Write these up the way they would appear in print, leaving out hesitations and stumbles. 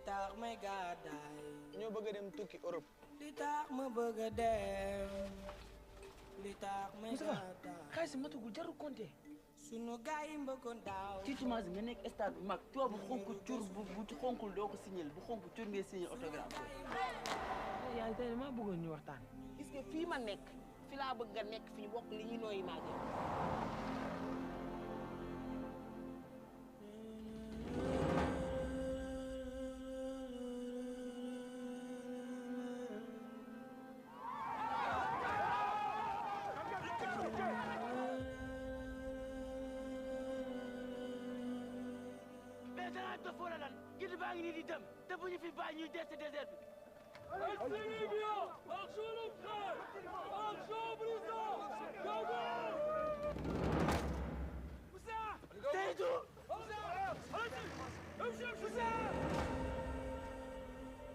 tax may gàddaay ñoo bëgg a dem tukki Europe. li tax ma bëgg a dem li tax may gàddaay xaalis matugul jarul compter. sunu gaay yi mbëkkoon daaw ci image nga nekk stade bu mag tubaab bu xonk cur bu xonkul doo ko signal bu xonk cur ngay signé autographe. yaa tey dama bëggoon ñu waxtaan. gis nga fii ma nekk fi laa bëgg nga nekk fi ñu bokk li ñu nooyi maa jël. mais danaa dof wala lan gid baa ngi nii di dem te bu ñu fi bàyyi ñuy dee ci désert bi.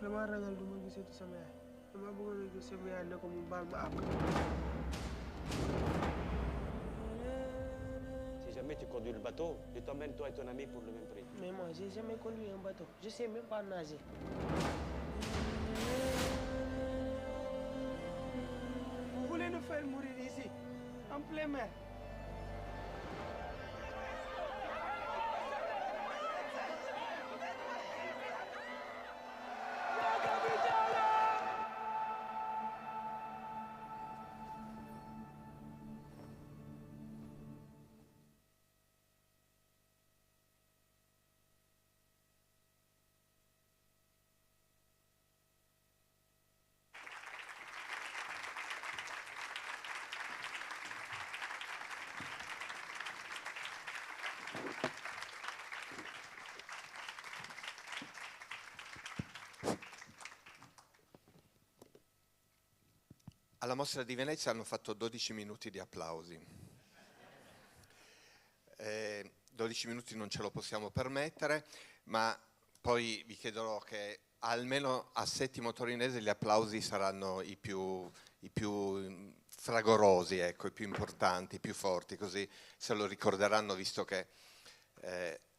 dama ragal du ma gisati sama yaay dama bëggoon a gis sama yaay ne ko mu baal ma àq. Si jamais tu conduis le bateau, je t'emmène toi et ton ami pour le même prix. Mais moi, j'ai jamais conduit un bateau. Je sais même pas nager. Vous voulez nous faire mourir ici, en pleine mer? Alla Mostra di Venezia hanno fatto 12 minuti di applausi. 12 minuti non ce lo possiamo permettere, ma poi vi chiederò che almeno a Settimo Torinese gli applausi saranno i più fragorosi, ecco, i più importanti, i più forti, così se lo ricorderanno, visto che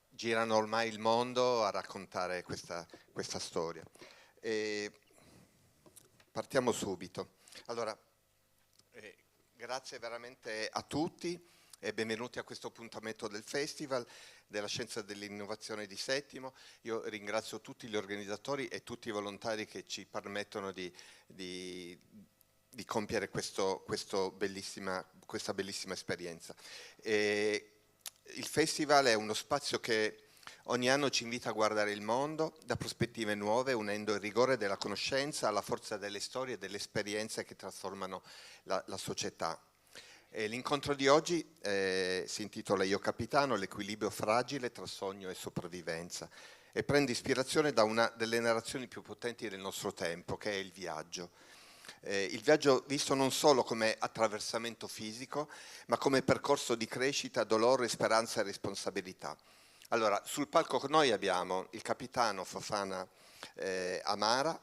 girano ormai il mondo a raccontare questa storia. Partiamo subito. Allora, grazie veramente a tutti e benvenuti a questo appuntamento del Festival della Scienza e dell'Innovazione di Settimo. Io ringrazio tutti gli organizzatori e tutti i volontari che ci permettono di compiere questa bellissima esperienza. Il Festival è uno spazio che ogni anno ci invita a guardare il mondo da prospettive nuove, unendo il rigore della conoscenza alla forza delle storie e delle esperienze che trasformano la società. L'incontro di oggi si intitola Io Capitano, l'equilibrio fragile tra sogno e sopravvivenza, e prende ispirazione da una delle narrazioni più potenti del nostro tempo, che è il viaggio. Il viaggio visto non solo come attraversamento fisico, ma come percorso di crescita, dolore, speranza e responsabilità. Allora, sul palco con noi abbiamo il capitano Fofana Amara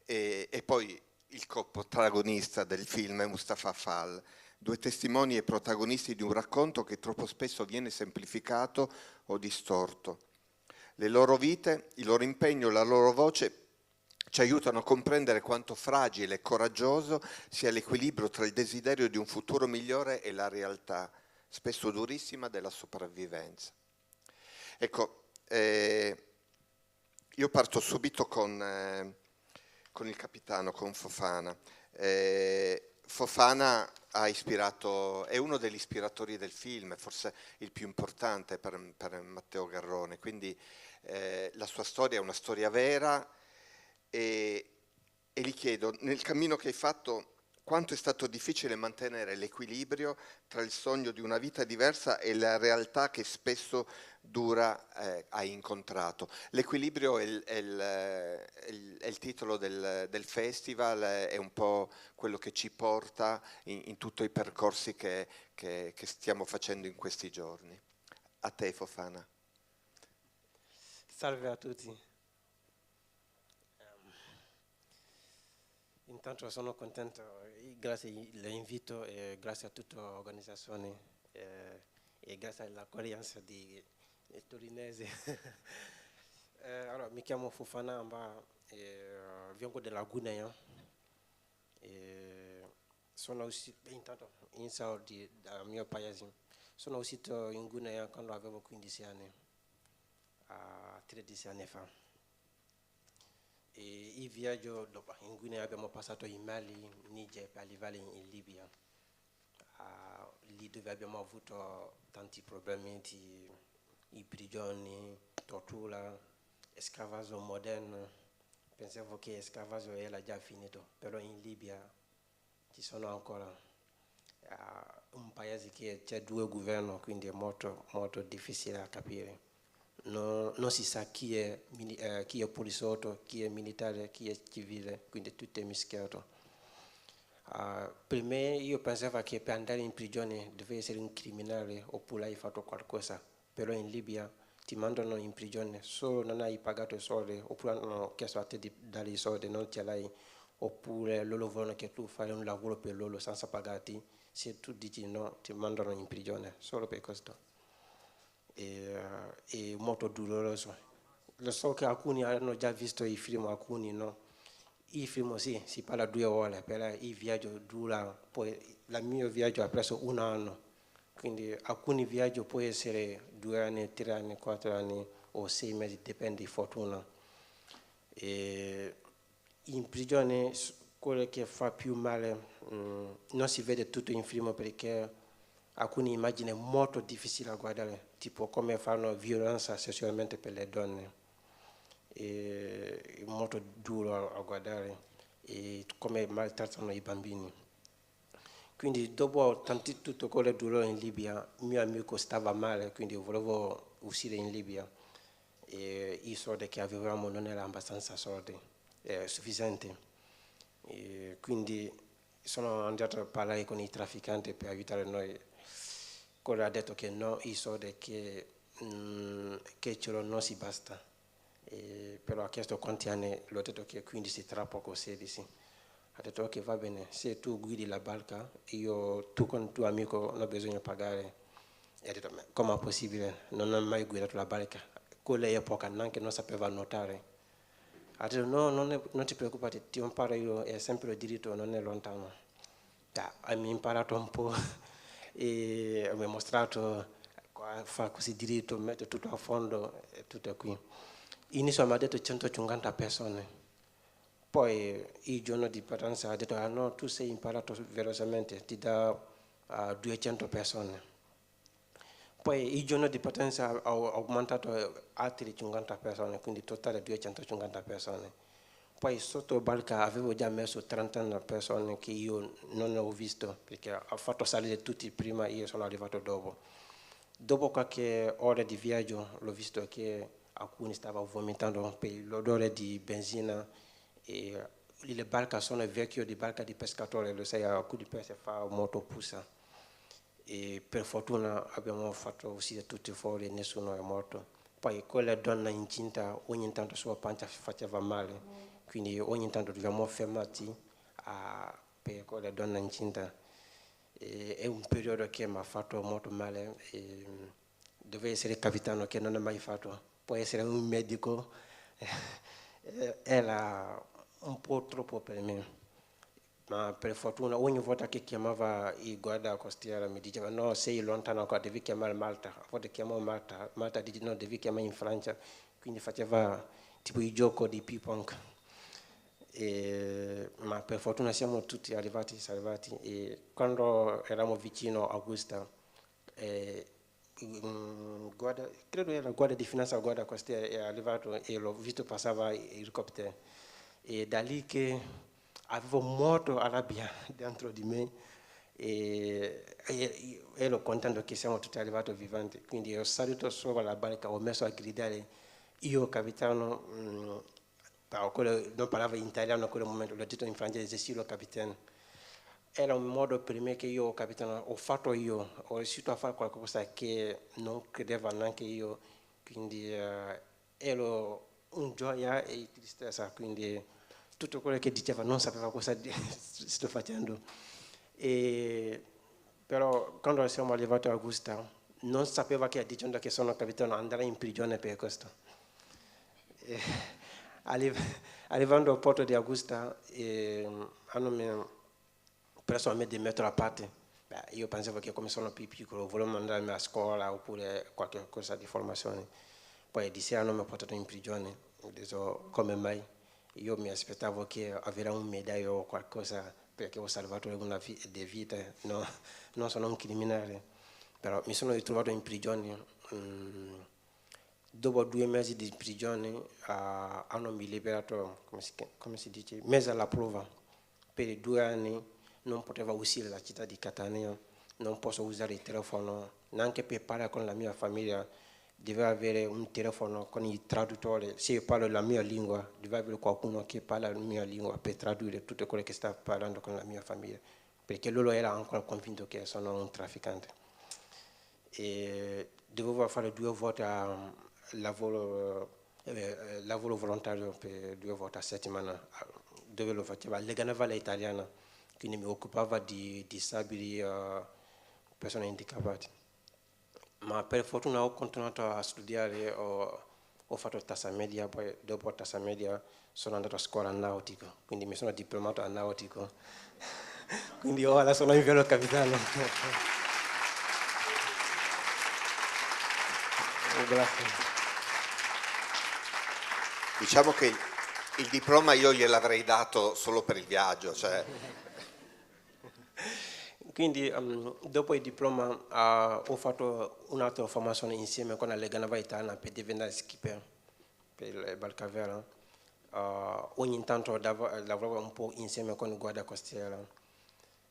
e poi il coprotagonista del film Mustafa Fall, due testimoni e protagonisti di un racconto che troppo spesso viene semplificato o distorto. Le loro vite, il loro impegno, la loro voce ci aiutano a comprendere quanto fragile e coraggioso sia l'equilibrio tra il desiderio di un futuro migliore e la realtà, spesso durissima, della sopravvivenza. Ecco, io parto subito con il capitano, con Fofana. Fofana è uno degli ispiratori del film, forse il più importante per Matteo Garrone, quindi la sua storia è una storia vera e gli chiedo, nel cammino che hai fatto, quanto è stato difficile mantenere l'equilibrio tra il sogno di una vita diversa e la realtà che spesso dura hai incontrato. L'equilibrio è il titolo del festival, è un po' quello che ci porta in tutti i percorsi che stiamo facendo in questi giorni. A te, Fofana. Salve a tutti. Intanto sono contento, grazie all'invito e grazie a tutte le organizzazioni e grazie all'accoglienza di torinesi. Allora, mi chiamo Fofana Amba, vengo della Guinea. Sono uscito, intanto inizio dal mio paese. Sono uscito in Guinea quando avevo 15 anni, 13 anni fa. E il viaggio dopo, in Guinea abbiamo passato in Mali, Niger per arrivare in Libia. Lì dove abbiamo avuto tanti problemi di prigioni, tortura, esclavaggio moderno. Pensavo che l'esclavaggio era già finito, però in Libia ci sono ancora un paese che c'è 2 governi, quindi è molto, molto difficile a capire. Non si sa chi è poliziotto, chi è militare, chi è civile, quindi tutto è mischiato. Per me io pensavo che per andare in prigione dovevi essere un criminale oppure hai fatto qualcosa, però in Libia ti mandano in prigione solo non hai pagato i soldi, oppure hanno chiesto a te di dare i soldi, non ce l'hai, oppure loro vogliono che tu fai un lavoro per loro senza pagarti. Se tu dici no, ti mandano in prigione solo per questo. È molto doloroso. Lo so che alcuni hanno già visto i film, alcuni no. Il film sì, si parla 2 ore, però il viaggio dura, poi il mio viaggio ha preso 1 anno, quindi alcuni viaggi può essere 2 anni, 3 anni, 4 anni o 6 mesi, dipende di fortuna. In prigione quello che fa più male non si vede tutto in film perché alcune immagini molto difficili da guardare, tipo come fanno violenza sessualmente per le donne. È molto duro a guardare e come maltrattano i bambini. Quindi dopo tutto quello duro in Libia, mio amico stava male, quindi volevo uscire in Libia e i soldi che avevamo non erano abbastanza sufficienti. Quindi sono andato a parlare con i trafficanti per aiutare noi. Quello ha detto che no, i soldi che ce l'ho non si basta. Però ha chiesto quanti anni, l'ho detto che 15 tra poco 16. Ha detto ok, va bene, se tu guidi la barca, tu con il tuo amico non bisogna pagare. E ha detto, ma com'è possibile? Non ho mai guidato la barca. Quell'epoca neanche non sapeva nuotare. Ha detto no, non ti preoccupare, ti imparo io, è sempre il diritto, non è lontano. Mi ha imparato un po' e mi ha mostrato fa così diritto, mette tutto a fondo e tutto qui. Inizio mi ha detto 150 persone, poi il giorno di partenza ha detto no, tu sei imparato velocemente, ti dà 200 persone. Poi il giorno di partenza ho aumentato altri 50 persone, quindi totale 250 persone. Poi sotto barca avevo già messo 30 persone che io non ho visto, perché ho fatto salire tutti prima, io sono arrivato dopo. Dopo qualche ora di viaggio l'ho visto che alcuni stavano vomitando per l'odore di benzina e le barche sono vecchie di barca di pescatore, lo sai, alcuni pesci fa molto puzza. E per fortuna abbiamo fatto uscire tutti fuori e nessuno è morto. Poi quella donna incinta ogni tanto sua pancia faceva male, quindi ogni tanto dobbiamo fermarci per quella donna incinta. È un periodo che mi ha fatto molto male. Deve essere capitano che non ho mai fatto, può essere un medico, era un po' troppo per me. Ma per fortuna ogni volta che chiamava il guardia costiera mi diceva no, sei lontano qua, devi chiamare Malta. A volte chiamavo Malta, Malta dice no, devi chiamare in Francia, quindi faceva tipo il gioco di ping pong. Ma per fortuna siamo tutti arrivati e quando eravamo vicino a Augusta, credo era guardia di finanza, guardia costiera è arrivato e l'ho visto passava il elicottero e da lì che avevo molto rabbia dentro di me e ero contento che siamo tutti arrivati vivanti, quindi ho salito sopra la barca, ho messo a gridare io capitano, non parlavo in italiano a quel momento, l'ho detto in francese, sì, lo capitano. Era un modo per me che io, capitano, ho fatto io, ho riuscito a fare qualcosa che non credeva neanche io, quindi ero un gioia e tristezza, quindi tutto quello che diceva non sapeva cosa sto facendo. Però quando siamo arrivati a Augusta non sapeva che dicendo che sono capitano andare in prigione per questo. Arrivando al porto di Augusta, hanno preso a me di mettere a parte. Beh, io pensavo che come sono più piccolo volevo mandarmi a scuola oppure qualche cosa di formazione. Poi di sera hanno mi portato in prigione. Ho detto come mai? Io mi aspettavo che avrei un medaglio o qualcosa perché ho salvato una di vite. No, non sono un criminale. Però mi sono ritrovato in prigione. Dopo 2 mesi di prigione hanno mi liberato, come si dice, messa alla prova. Per 2 anni non potevo uscire dalla città di Catania, non posso usare il telefono, neanche per parlare con la mia famiglia. Devo avere un telefono con il traduttore. Se io parlo la mia lingua, devo avere qualcuno che parla la mia lingua per tradurre tutto quello che sta parlando con la mia famiglia, perché loro erano ancora convinti che sono un trafficante. E dovevo fare 2 volte lavoro volontario per 2 volte a settimana, dove lo faceva Lega Navale Italiana, quindi mi occupava di disabili, persone handicapate. Ma per fortuna ho continuato a studiare, ho fatto terza media, poi dopo terza media sono andato a scuola nautica, quindi mi sono diplomato a nautico, quindi ora sono in velo capitano. Grazie. Diciamo che il diploma io gliel'avrei dato solo per il viaggio, cioè. Quindi dopo il diploma ho fatto un'altra formazione insieme con la Lega Navale Italiana per diventare skipper per il Barcavera. Ogni tanto lavoravo un po' insieme con il guardia costiera.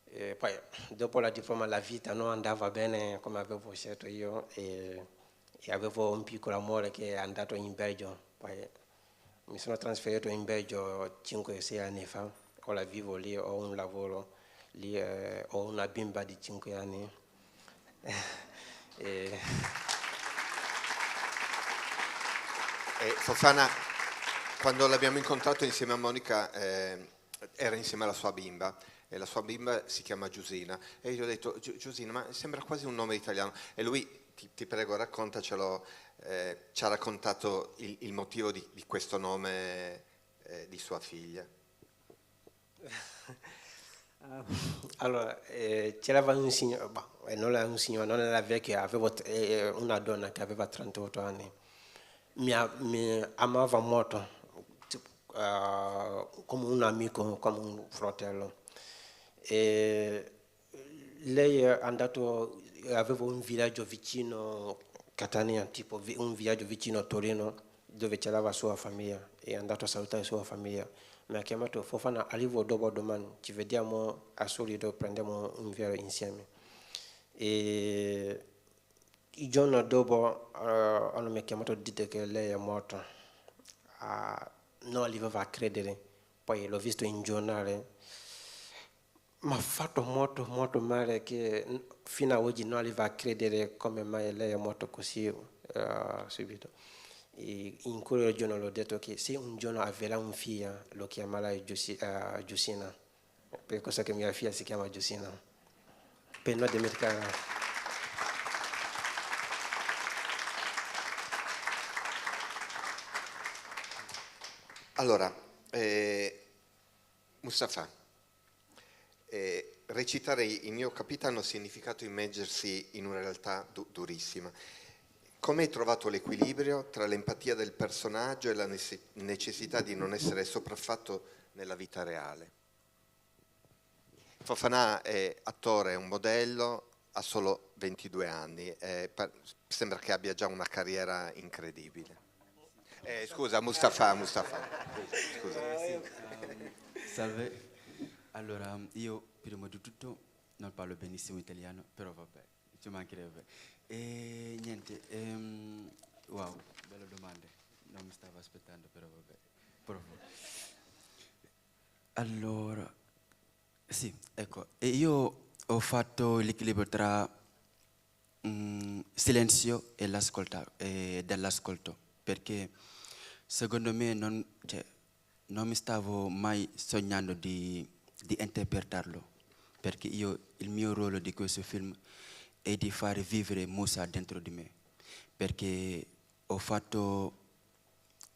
E poi dopo la diploma la vita non andava bene come avevo scelto io e avevo un piccolo amore che è andato in Belgio. Poi mi sono trasferito in Belgio 5-6 anni fa, ora vivo lì, ho un lavoro. Lì ho una bimba di 5 anni. Fofana, quando l'abbiamo incontrato insieme a Monica, era insieme alla sua bimba, e la sua bimba si chiama Giusina. E io gli ho detto, Giusina, ma sembra quasi un nome italiano. E lui, ti prego, raccontacelo, ci ha raccontato il motivo di questo nome di sua figlia. Allora, c'era un signore, non era un signore, non era vecchio, avevo una donna che aveva 38 anni, mi amava molto, come un amico, come un fratello. E lei è andato, aveva un villaggio vicino Catania, tipo un villaggio vicino Torino, dove c'era la sua famiglia, è andato a salutare la sua famiglia. Mi ha chiamato, Fofana, arrivo dopo domani, ci vediamo a Solido, prendiamo un vero insieme. E il giorno dopo hanno mi chiamato e detto che lei è morta. Non arrivava a credere, poi l'ho visto in giornale. Mi ha fatto molto molto male che fino ad oggi non arriva a credere come mai lei è morta così subito. E in quel giorno l'ho detto che se un giorno avrà un figlio lo chiamerà Giusina, per cosa che mia figlia si chiama Giusina, per non dimenticare. Allora, Mustafa, recitare il mio capitano ha significato immergersi in una realtà durissima. Come hai trovato l'equilibrio tra l'empatia del personaggio e la necessità di non essere sopraffatto nella vita reale? Fofana è attore, è un modello, ha solo 22 anni, sembra che abbia già una carriera incredibile. Scusa, Mustafa. Scusa. Salve. Allora, io prima di tutto non parlo benissimo italiano, però vabbè, ci mancherebbe. E niente, wow, belle domande, non mi stavo aspettando, però vabbè, provo. Allora, sì, ecco, e io ho fatto l'equilibrio tra silenzio e dell'ascolto, perché secondo me non mi stavo mai sognando di interpretarlo, perché il mio ruolo di questo film è di fare vivere Moussa dentro di me, perché ho fatto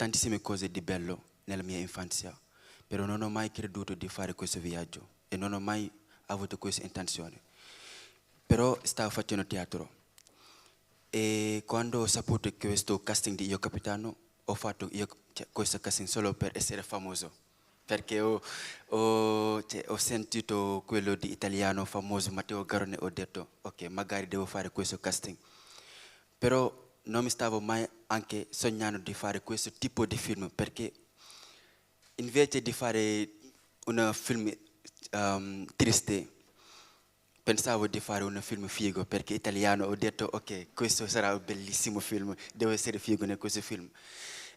tantissime cose di bello nella mia infanzia, però non ho mai creduto di fare questo viaggio e non ho mai avuto questa intenzione. Però stavo facendo teatro e quando ho saputo che questo casting di Io Capitano, ho fatto questo casting solo per essere famoso, perché ho sentito quello di italiano famoso Matteo Garrone e ho detto ok, magari devo fare questo casting. Però non mi stavo mai anche sognando di fare questo tipo di film, perché invece di fare un film triste, pensavo di fare un film figo, perché italiano, ho detto ok, questo sarà un bellissimo film, devo essere figo in questo film.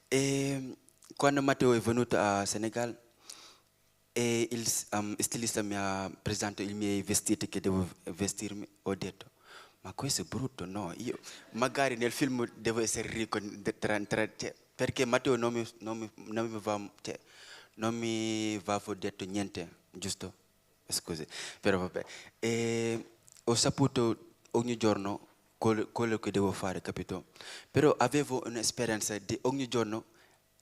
E quando Matteo è venuto a Senegal, e il stilista mi ha presentato i miei vestiti che devo vestirmi, ho detto ma questo è brutto, no, io magari nel film devo essere ricco, perché Matteo non mi va detto niente, giusto? Scusi, però vabbè. E ho saputo ogni giorno quello che devo fare, capito? Però avevo un'esperienza di ogni giorno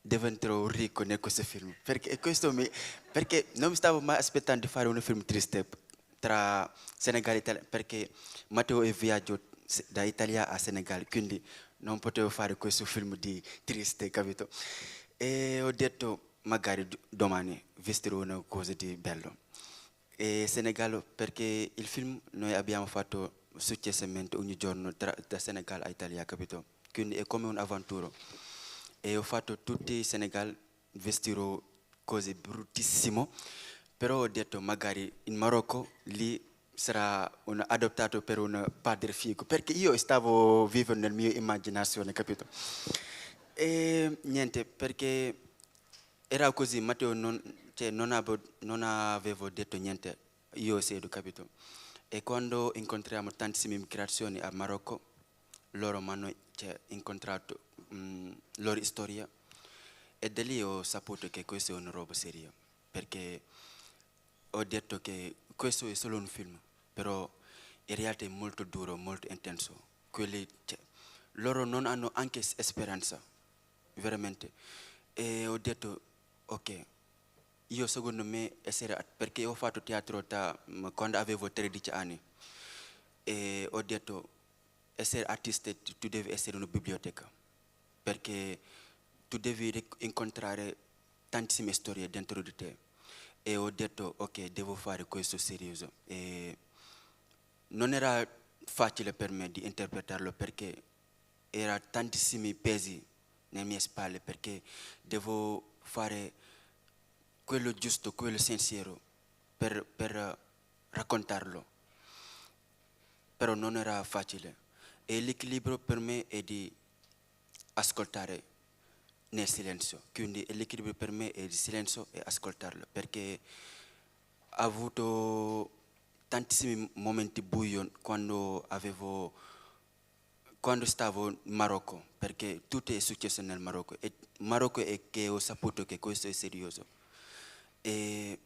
diventerò ricco in questo film, perché non mi stavo mai aspettando di fare un film triste tra Senegal e Italia, perché Matteo è viaggio da Italia a Senegal, quindi non potevo fare questo film di triste, capito? E ho detto magari domani vestirò una cosa di bello. E Senegal, perché il film noi abbiamo fatto successivamente ogni giorno da Senegal a Italia, capito? Quindi è come un'avventura. E ho fatto tutti i Senegal, vestirò cose bruttissime, però ho detto magari in Marocco lì sarà adottato per un padre figo, perché io stavo vivendo nella mia immaginazione, capito? E niente, perché era così, Matteo non avevo detto niente, io sedo, capito? E quando incontriamo tantissime migrazioni a Marocco, loro mi hanno incontrato loro storia e da lì ho saputo che questa è una roba seria, perché ho detto che questo è solo un film, però in realtà è molto duro, molto intenso. Loro non hanno anche speranza, veramente. E ho detto, ok, io secondo me perché ho fatto teatro quando avevo 13 anni e ho detto, essere artista tu devi essere una biblioteca, perché tu devi incontrare tantissime storie dentro di te. E ho detto ok, devo fare questo serioso. E non era facile per me di interpretarlo, perché era tantissimi pesi nelle mie spalle, perché devo fare quello giusto, quello sincero per raccontarlo. Però non era facile. E l'equilibrio per me è di ascoltare nel silenzio, quindi l'equilibrio per me è di silenzio e ascoltarlo, perché ho avuto tantissimi momenti buio quando stavo in Marocco, perché tutto è successo nel Marocco e Marocco è che ho saputo che questo è serioso. E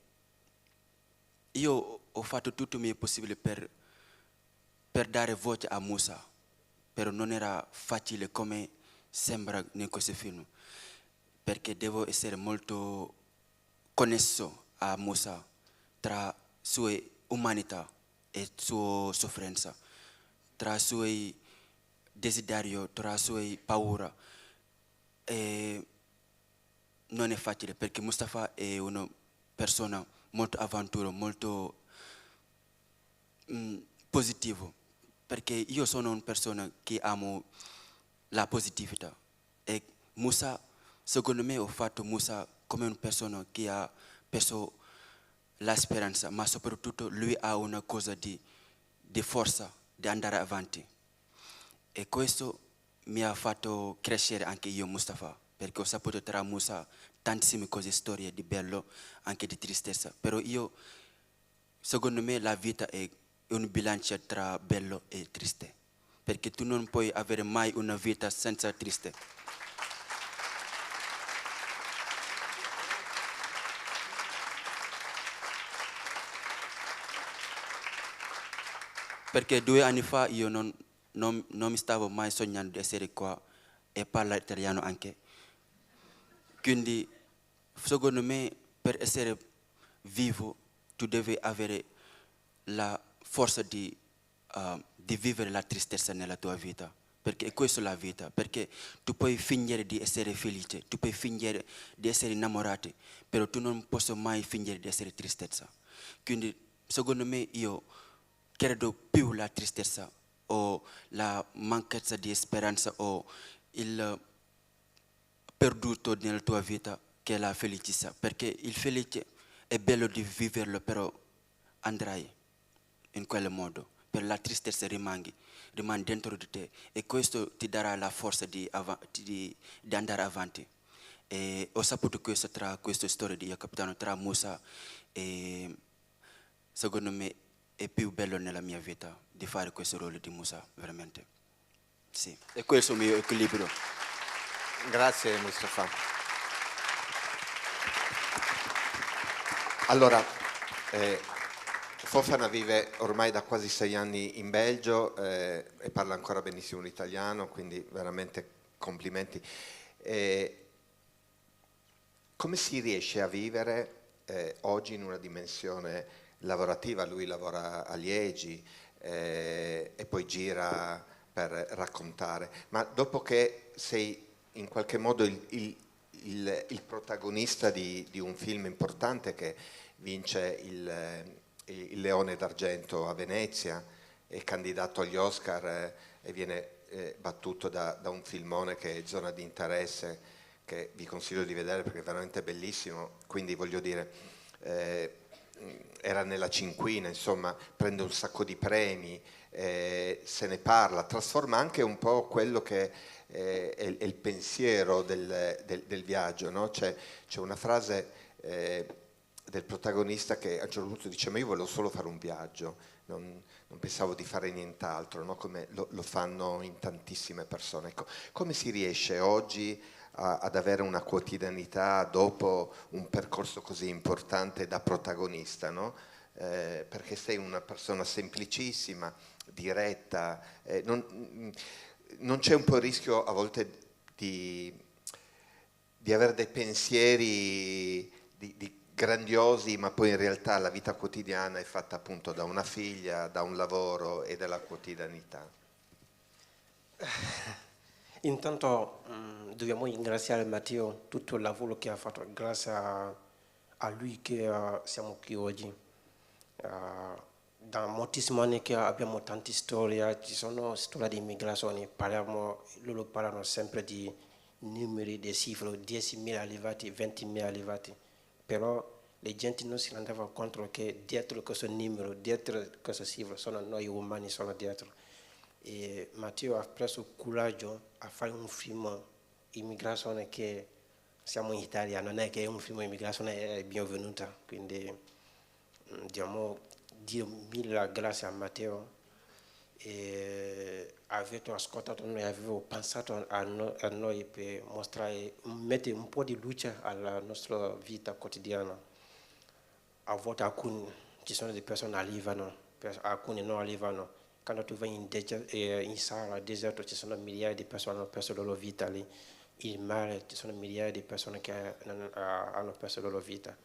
io ho fatto tutto il mio possibile per dare voce a Moussa, però non era facile come sembra in questo film, perché devo essere molto connesso a Moussa tra sua umanità e sua sofferenza, tra i suoi desideri, tra le sue paure. E non è facile, perché Mustafa è una persona molto avventurosa, molto positiva, perché io sono una persona che amo la positività e Moussa, secondo me ho fatto Moussa come una persona che ha perso la speranza, ma soprattutto lui ha una cosa di forza di andare avanti, e questo mi ha fatto crescere anche io, Mustafa, perché ho saputo tra Moussa tantissime cose, storie di bello, anche di tristezza, però io, secondo me la vita è un bilancia tra bello e triste, perché tu non puoi avere mai una vita senza triste. Perché 2 anni fa io non mi stavo mai sognando di essere qua e parlare italiano anche. Quindi, secondo me, per essere vivo, tu devi avere la forza di vivere la tristezza nella tua vita, perché questa è la vita, perché tu puoi fingere di essere felice, tu puoi fingere di essere innamorato, però tu non puoi mai fingere di essere tristezza. Quindi, secondo me, io credo più la tristezza o la mancanza di speranza o il perduto nella tua vita che la felicità, perché il felice è bello di viverlo, però andrai in quel modo, per la tristezza rimane dentro di te e questo ti darà la forza di andare avanti. E ho saputo questo tra questa storia di Capitano, tra Musa, e secondo me è più bello nella mia vita di fare questo ruolo di Musa, veramente. Sì, e questo è il mio equilibrio. Grazie Mustafa. Allora, Fofana vive ormai da quasi 6 anni in Belgio e parla ancora benissimo l'italiano, quindi veramente complimenti. Come si riesce a vivere oggi in una dimensione lavorativa? Lui lavora a Liegi e poi gira per raccontare, ma dopo che sei in qualche modo il protagonista di un film importante che vince il Leone d'Argento a Venezia, è candidato agli Oscar e viene battuto da un filmone che è Zona di Interesse, che vi consiglio di vedere perché è veramente bellissimo, quindi voglio dire, era nella cinquina, insomma, prende un sacco di premi, se ne parla, trasforma anche un po' quello che è il pensiero del viaggio, no? C'è una frase del protagonista che a un certo punto dice: ma io volevo solo fare un viaggio, non pensavo di fare nient'altro, no? Come lo fanno in tantissime persone. Ecco, come si riesce oggi ad avere una quotidianità dopo un percorso così importante da protagonista, no? Perché sei una persona semplicissima, diretta, non c'è un po' il rischio a volte di avere dei pensieri grandiosi, ma poi in realtà la vita quotidiana è fatta appunto da una figlia, da un lavoro e dalla quotidianità? Intanto dobbiamo ringraziare Matteo, tutto il lavoro che ha fatto, grazie a lui che siamo qui oggi. Da moltissimi anni che abbiamo tante storie, ci sono storie di immigrazione, loro parlano sempre di numeri, di cifre, 10.000 arrivati, 20.000 arrivati, però la gente non si rendeva conto che dietro questo numero, dietro questa cifra, sono noi umani, sono dietro. E Matteo ha preso coraggio a fare un film immigrazione che siamo in Italia, non è che un film immigrazione è benvenuta, quindi diamo Dio mille grazie a Matteo e avete ascoltato noi, avevo pensato a noi per mostrare, mettere un po' di luce alla nostra vita quotidiana. A volte ci sono delle persone che arrivano, alcuni non arrivano. Quando tu vai in Sahara, deserto, ci sono migliaia di persone che hanno perso la loro vita lì. Il mare, ci sono migliaia di persone che hanno perso la loro vita.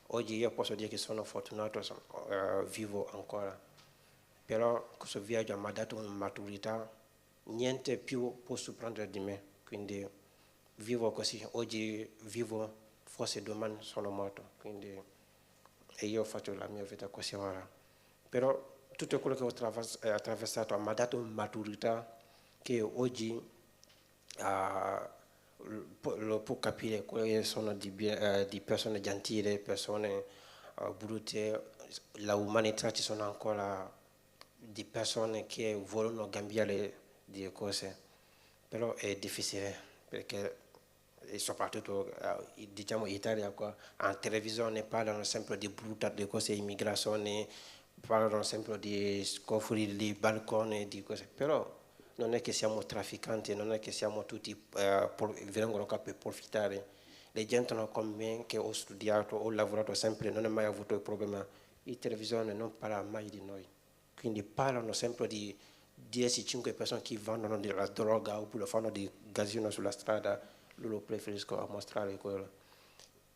Oggi io posso dire che sono fortunato, vivo ancora. Però questo viaggio mi ha dato una maturità, niente più può sorprendere di me. Quindi vivo così. Oggi vivo, forse domani sono morto. Quindi, e io faccio la mia vita così ora. Però tutto quello che ho attraversato mi ha dato una maturità che oggi lo può capire quali sono di persone gentili, persone brutte. La umanità, ci sono ancora di persone che vogliono cambiare le cose, però è difficile perché soprattutto diciamo in Italia qua, in televisione parlano sempre di brutta di cose, immigrazione, parlano sempre di scofri, di balconi, di cose, però non è che siamo trafficanti, non è che siamo tutti vengono qua per approfittare. Le gente come me che ho studiato, ho lavorato sempre, non ho mai avuto il problema. In televisione non parla mai di noi, quindi parlano sempre di 10-5 persone che vendono della droga oppure fanno di casino sulla strada. lo preferisco a mostrare quello.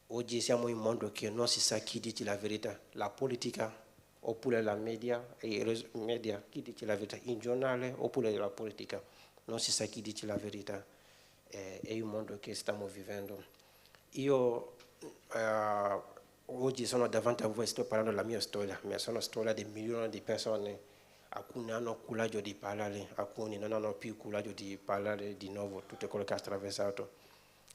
Oggi siamo in un mondo che non si sa chi dice la verità, la politica oppure la media, media chi dice la verità, in giornale oppure la politica, non si sa chi dice la verità, è il mondo che stiamo vivendo. Io oggi sono davanti a voi, sto parlando della mia storia storia di milioni di persone, alcuni hanno coraggio di parlare, alcuni non hanno più coraggio di parlare di nuovo tutto quello che ha attraversato.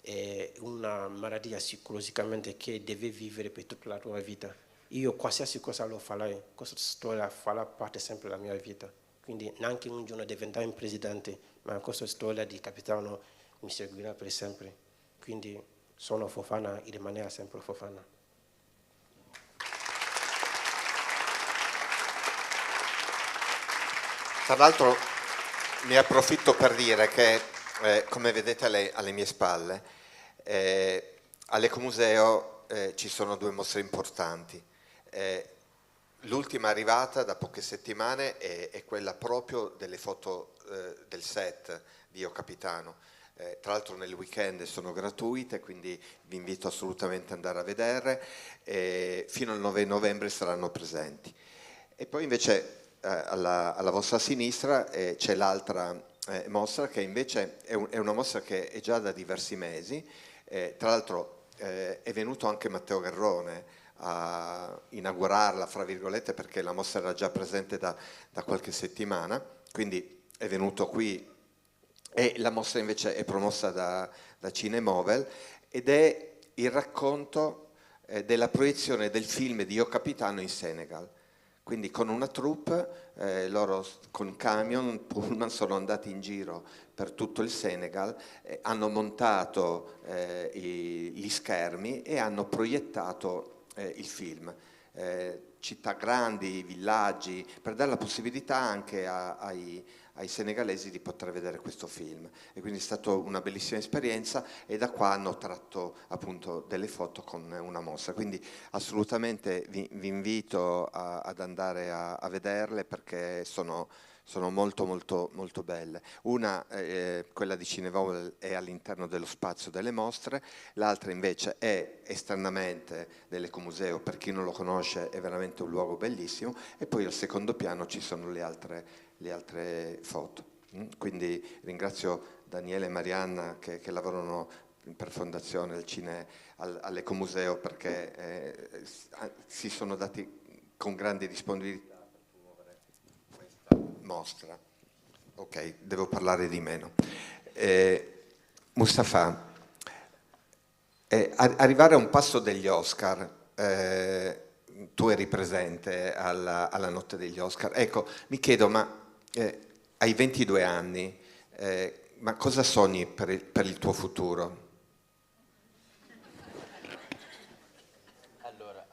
È una malattia psicologicamente che deve vivere per tutta la tua vita. Io qualsiasi cosa lo farai, questa storia farà parte sempre della mia vita. Quindi neanche un giorno diventare un presidente, ma questa storia di capitano mi seguirà per sempre. Quindi sono Fofana e rimanerà sempre Fofana. Tra l'altro ne approfitto per dire che, come vedete alle mie spalle, all'Ecomuseo ci sono 2 mostre importanti. L'ultima arrivata da poche settimane è quella proprio delle foto del set di Io Capitano. Tra l'altro nel weekend sono gratuite, quindi vi invito assolutamente ad andare a vedere. Fino al 9 novembre saranno presenti. E poi invece alla vostra sinistra c'è l'altra mostra che invece è una mostra che è già da diversi mesi. Tra l'altro è venuto anche Matteo Garrone a inaugurarla, fra virgolette, perché la mostra era già presente da qualche settimana, quindi è venuto qui, e la mostra invece è promossa da Cinemovel ed è il racconto della proiezione del film di Io Capitano in Senegal. Quindi con una troupe, loro con camion, pullman, sono andati in giro per tutto il Senegal, hanno montato gli schermi e hanno proiettato il film. Città grandi, villaggi, per dare la possibilità anche ai senegalesi di poter vedere questo film. E quindi è stata una bellissima esperienza e da qua hanno tratto appunto delle foto con una mostra. Quindi assolutamente vi invito ad andare a vederle perché sono molto molto molto belle. Una, quella di Cinemovel, è all'interno dello spazio delle mostre, l'altra invece è esternamente dell'Ecomuseo, per chi non lo conosce è veramente un luogo bellissimo, e poi al secondo piano ci sono le altre foto. Quindi ringrazio Daniele e Marianna che lavorano per Fondazione all'Ecomuseo, perché si sono dati con grande disponibilità mostra. Ok, devo parlare di meno. Mustafa, arrivare a un passo degli Oscar, tu eri presente alla notte degli Oscar, ecco, mi chiedo, ma hai 22 anni, ma cosa sogni per il tuo futuro? Allora,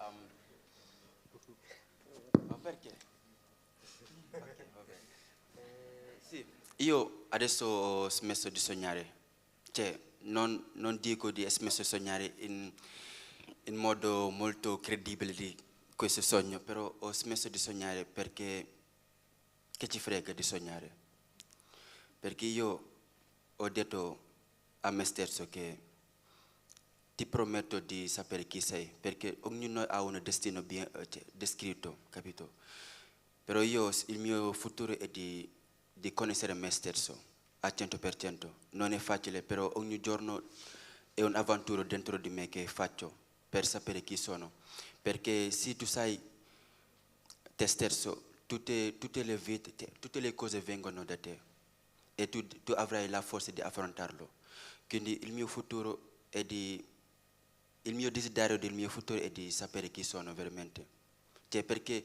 ma perché? Sì, io adesso ho smesso di sognare, cioè non dico di smesso di sognare in modo molto credibile di questo sogno, però ho smesso di sognare perché che ci frega di sognare? Perché io ho detto a me stesso che ti prometto di sapere chi sei, perché ognuno ha un destino ben descritto, capito? Però il mio futuro è di conoscere me stesso al 100%. Non è facile, però ogni giorno è un'avventura dentro di me che faccio per sapere chi sono. Perché se tu sai te stesso, tutte le vite, tutte le cose vengono da te e tu avrai la forza di affrontarlo. Quindi il mio desiderio del mio futuro è di sapere chi sono veramente. Cioè, perché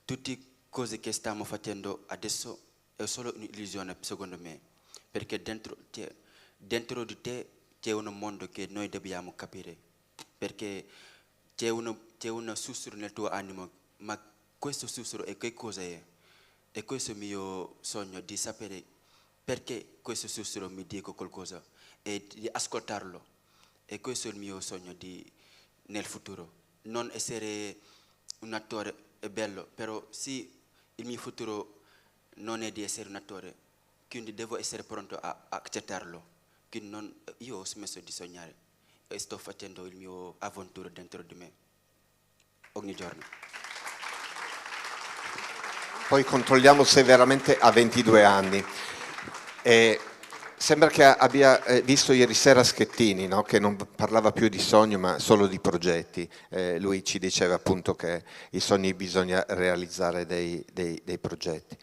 tutte le cose che stiamo facendo adesso è solo un'illusione, secondo me, perché dentro di te c'è un mondo che noi dobbiamo capire, perché c'è un sussurro nel tuo animo, ma questo sussurro è che cosa è? E questo è il mio sogno, di sapere perché questo sussurro mi dice qualcosa e di ascoltarlo. E questo è il mio sogno nel futuro. Non essere un attore è bello, però sì, il mio futuro non è di essere un attore, quindi devo essere pronto a accettarlo. che non, io ho smesso di sognare e sto facendo il mio avventura dentro di me ogni giorno. Poi controlliamo se veramente ha 22 anni. Sembra che abbia visto ieri sera Schettini, no? Che non parlava più di sogno ma solo di progetti. Lui ci diceva appunto che i sogni bisogna realizzare dei progetti.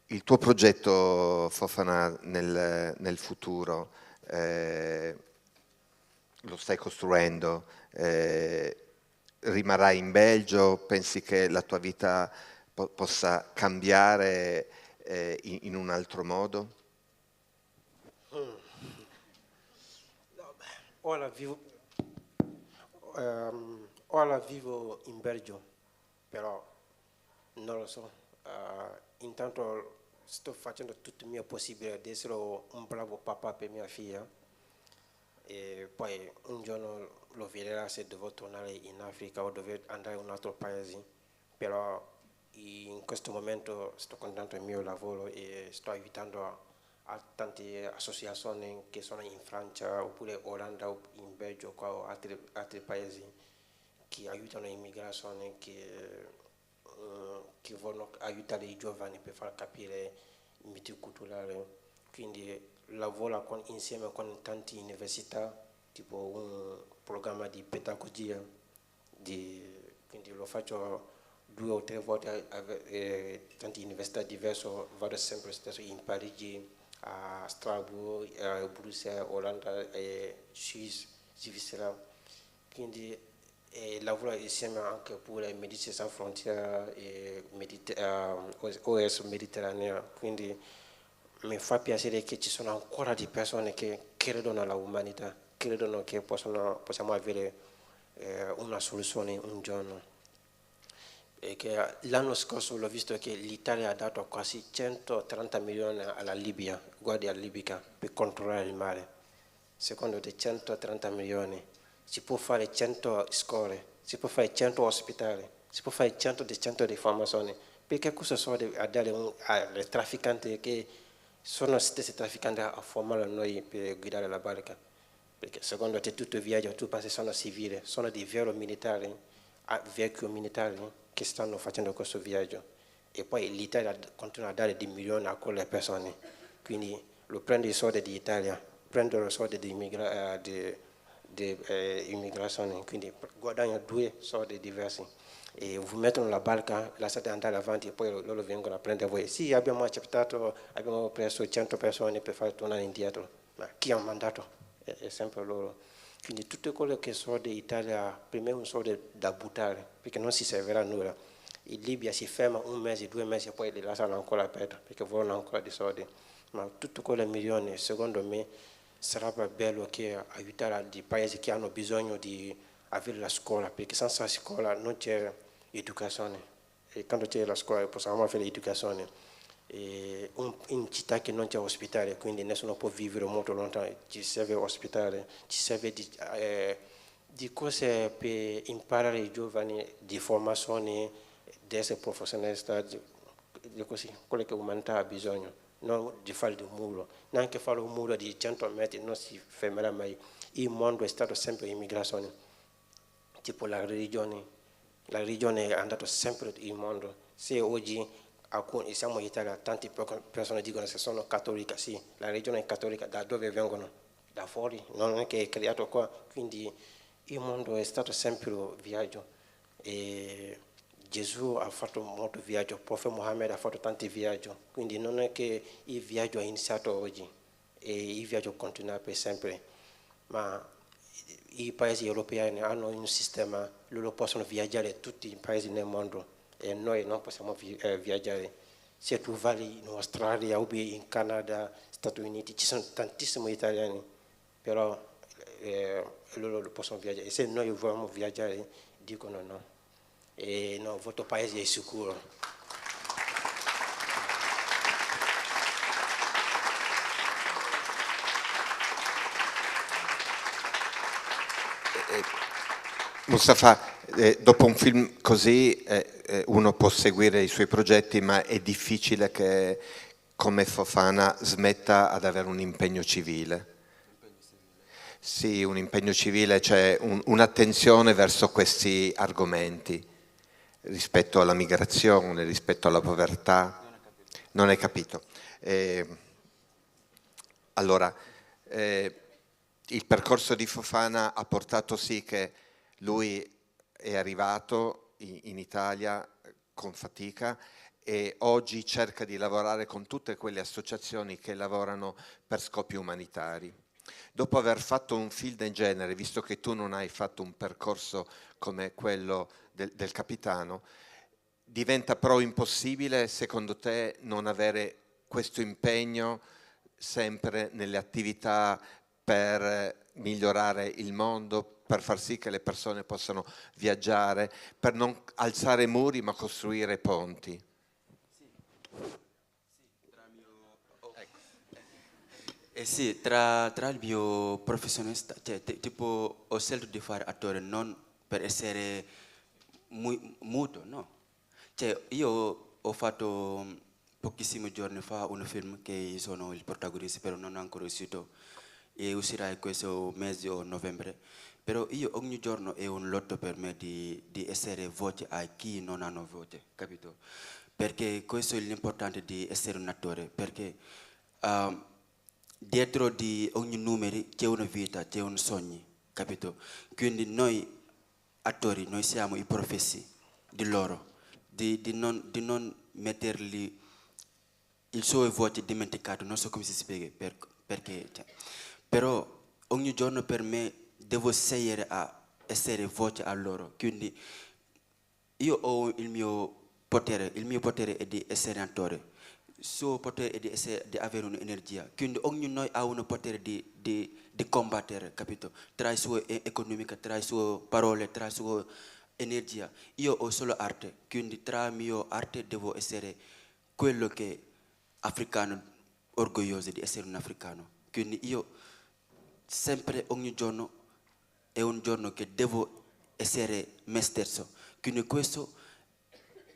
Il tuo progetto, Fofana, nel futuro, lo stai costruendo, rimarrai in Belgio, pensi che la tua vita possa cambiare in un altro modo? Ora vivo in Belgio, però non lo so. Intanto sto facendo tutto il mio possibile ad essere un bravo papà per mia figlia. E poi un giorno lo vedrà se devo tornare in Africa o dover andare in un altro paese. Però in questo momento sto contento del mio lavoro e sto aiutando a tante associazioni che sono in Francia oppure Olanda o in Belgio o altri paesi che aiutano l'immigrazione, che vogliono aiutare i giovani per far capire il multiculturale. Quindi lavoro insieme con tante università, tipo un programma di pedagogia, quindi lo faccio 2 o 3 volte a tante università diverse, vado sempre stesso in Parigi, a Strasbourg, a Bruxelles, Olanda e Svizzera. Quindi lavoro insieme anche pure Médecins Sans Frontières e OS Mediterranea. Quindi mi fa piacere che ci sono ancora di persone che credono alla umanità, credono che possiamo avere una soluzione un giorno. Perché l'anno scorso l'ho visto che l'Italia ha dato quasi 130 milioni alla Libia, guardia libica, per controllare il mare. Secondo te 130 milioni, si può fare 100 scuole, si può fare 100 ospedali, si può fare 100 centri di formazione. Perché cosa soldi a dare ai trafficanti che sono stessi trafficanti a formare noi per guidare la barca? Perché secondo te tutto il viaggio, tu pensi sono civili, sono dei veri militari, vecchi militari che stanno facendo questo viaggio, e poi l'Italia continua a dare dei milioni a quelle persone. Quindi lo prende i soldi dell'Italia, prende i soldi di immigrazione, quindi guadagna 2 soldi diversi e vi mettono la barca, lasciate andare avanti e poi loro vengono a prendere voi. Sì, abbiamo accettato, abbiamo preso 100 persone per far tornare indietro, ma chi ha mandato? È sempre loro. Quindi tutto quello che soldi d'Italia per me è un soldo da buttare, perché non si servirà a nulla. In Libia si ferma 1 mese, 2 mesi e poi li lasciano ancora aperti perché vogliono ancora di soldi. Ma tutto quello milioni, secondo me, sarebbe bello che aiutare i paesi che hanno bisogno di avere la scuola, perché senza scuola non c'è educazione. E quando c'è la scuola possiamo avere l'educazione. In città che non c'è ospitale, quindi nessuno può vivere molto lontano, ci serve ospitale, ci serve di cose per imparare i giovani, di formazione, di essere professionista, di così, quello che l'umanità ha bisogno, non di fare un muro, neanche fare un muro di 100 metri non si fermerà mai. Il mondo è stato sempre immigrazione, tipo la religione è andata sempre il mondo. Se oggi siamo in Italia, tante persone dicono che sono cattolica, sì, la religione è cattolica, da dove vengono? Da fuori, non è che è creato qua, quindi il mondo è stato sempre un viaggio e Gesù ha fatto molto viaggio, il profeta Mohammed ha fatto tanti viaggi, quindi non è che il viaggio è iniziato oggi e il viaggio continua per sempre, ma i paesi europei hanno un sistema, loro possono viaggiare tutti i paesi nel mondo e noi non possiamo viaggiare. Se tu vai in Australia o in Canada, Stati Uniti, ci sono tantissimi italiani, però loro possono viaggiare. E se noi vogliamo viaggiare, dicono no. E no, il vostro paese è sicuro. Mustafa, dopo un film così uno può seguire i suoi progetti, ma è difficile che come Fofana smetta ad avere un impegno civile. Sì, un impegno civile, c'è un'attenzione verso questi argomenti, rispetto alla migrazione, rispetto alla povertà. Non hai capito. Allora, il percorso di Fofana ha portato sì che lui è arrivato in Italia con fatica e oggi cerca di lavorare con tutte quelle associazioni che lavorano per scopi umanitari. Dopo aver fatto un film del genere, visto che tu non hai fatto un percorso come quello del capitano, diventa però impossibile, secondo te, non avere questo impegno sempre nelle attività per migliorare il mondo, per far sì che le persone possano viaggiare, per non alzare muri ma costruire ponti? Sì, tra il mio professionista, cioè, tipo, ho scelto di fare attore non per essere muto, no. Cioè, io ho fatto pochissimi giorni fa un film che sono il protagonista, però non è ancora uscito e uscirà in questo mese o novembre. Però io ogni giorno è un lotto per me di essere voce a chi non hanno voce, capito? Perché questo è l'importante di essere un attore, perché dietro di ogni numero c'è una vita, c'è un sogno, capito? Quindi noi attori, noi siamo i professi di loro, di non metterli il suo voce dimenticato, non so come si spiega, perché, cioè, però ogni giorno per me devo scegliere a essere voce a loro, quindi io ho il mio potere è di essere attore, il suo potere è di avere un'energia, quindi ognuno noi ha un potere di combattere, capito? Tra le sue economiche, tra le sue parole, tra la sua energia. Io ho solo arte, quindi tra la mia arte devo essere quello che africano, orgoglioso di essere un africano. Quindi io sempre, ogni giorno, è un giorno che devo essere me stesso. Quindi questo